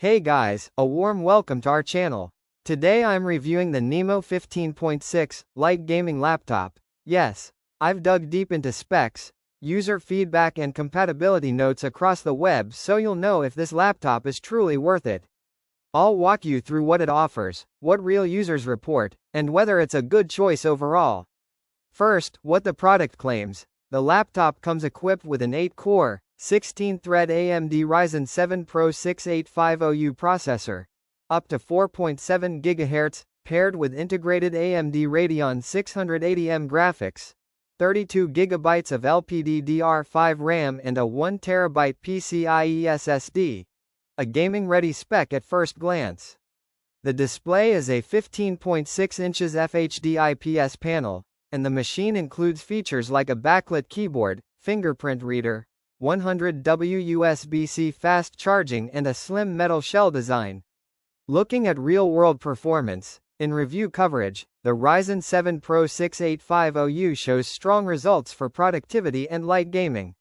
Hey guys, a warm welcome to our channel. Today I'm reviewing the NIMO 15.6 light gaming laptop. Yes, I've dug deep into specs, user feedback and compatibility notes across the web so you'll know if this laptop is truly worth it. I'll walk you through what it offers, what real users report, and whether it's a good choice overall. First, what the product claims. The laptop comes equipped with an 8-core, 16-thread AMD Ryzen 7 Pro 6850U processor, up to 4.7 GHz, paired with integrated AMD Radeon 680M graphics, 32 GB of LPDDR5 RAM and a 1 TB PCIe SSD. A gaming-ready spec at first glance. The display is a 15.6 inches FHD IPS panel, and the machine includes features like a backlit keyboard, fingerprint reader, 100W USB-C fast charging and a slim metal shell design. Looking at real-world performance, in review coverage, the Ryzen 7 Pro 6850U shows strong results for productivity and light gaming.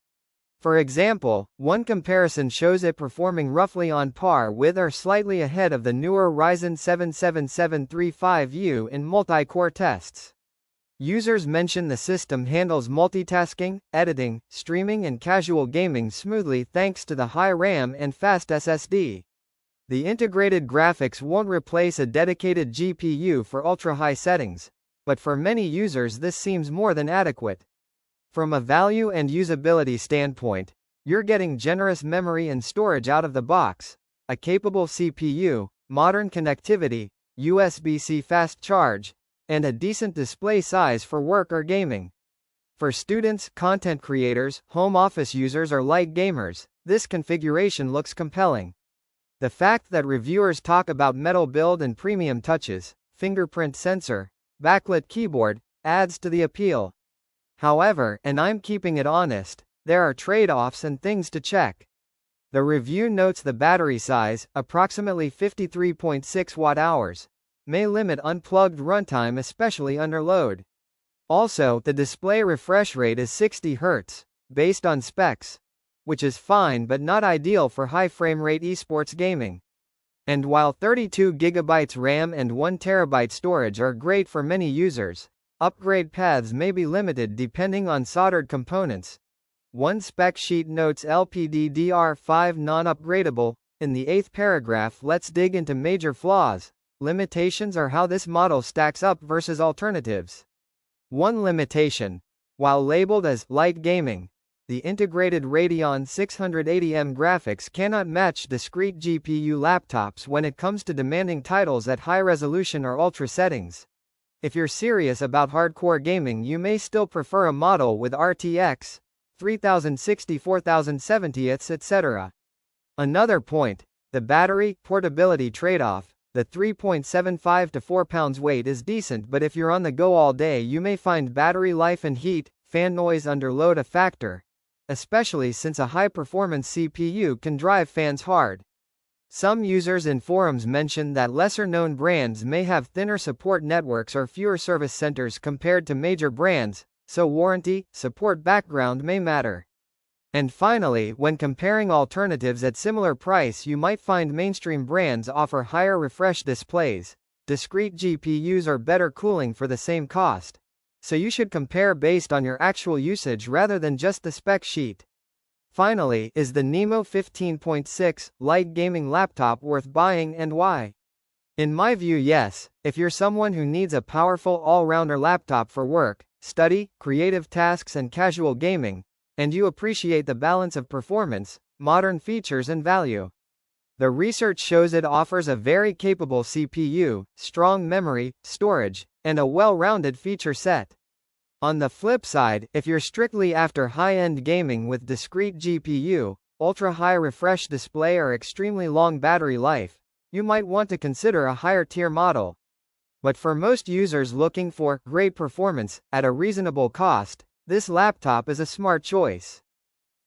For example, one comparison shows it performing roughly on par with or slightly ahead of the newer Ryzen 7 7735U in multi-core tests. Users mention the system handles multitasking, editing, streaming and casual gaming smoothly thanks to the high RAM and fast SSD. The integrated graphics won't replace a dedicated GPU for ultra-high settings, but for many users this seems more than adequate. From a value and usability standpoint, you're getting generous memory and storage out of the box, a capable CPU, modern connectivity, USB-C fast charge, and a decent display size for work or gaming. For students, content creators, home office users or light gamers, this configuration looks compelling. The fact that reviewers talk about metal build and premium touches, fingerprint sensor, backlit keyboard, adds to the appeal. However, and I'm keeping it honest, there are trade-offs and things to check. The review notes the battery size, approximately 53.6 watt-hours, may limit unplugged runtime especially under load. Also, the display refresh rate is 60 Hz, based on specs, which is fine but not ideal for high frame rate esports gaming. And while 32 GB RAM and 1 TB storage are great for many users, upgrade paths may be limited depending on soldered components. One spec sheet notes LPDDR5 non-upgradable. In the 8th paragraph, let's dig into major flaws, limitations or how this model stacks up versus alternatives. One limitation. While labeled as light gaming, the integrated Radeon 680M graphics cannot match discrete GPU laptops when it comes to demanding titles at high resolution or ultra settings. If you're serious about hardcore gaming, you may still prefer a model with RTX 3060, 4070, etc. Another point, the battery portability trade-off. The 3.75 to 4 pounds weight is decent, but if you're on the go all day you may find battery life and heat, fan noise under load a factor, especially since a high-performance CPU can drive fans hard. Some users in forums mention that lesser-known brands may have thinner support networks or fewer service centers compared to major brands, so warranty, support background may matter. And finally, when comparing alternatives at similar price, you might find mainstream brands offer higher refresh displays, discrete GPUs or better cooling for the same cost. So you should compare based on your actual usage rather than just the spec sheet. Finally, is the NIMO 15.6 light gaming laptop worth buying and why? In my view, yes. If you're someone who needs a powerful all-rounder laptop for work, study, creative tasks and casual gaming, and you appreciate the balance of performance, modern features and value. The research shows it offers a very capable CPU, strong memory, storage, and a well-rounded feature set. On the flip side, if you're strictly after high-end gaming with discrete GPU, ultra-high refresh display or extremely long battery life, you might want to consider a higher-tier model. But for most users looking for great performance at a reasonable cost, this laptop is a smart choice.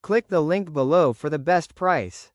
Click the link below for the best price.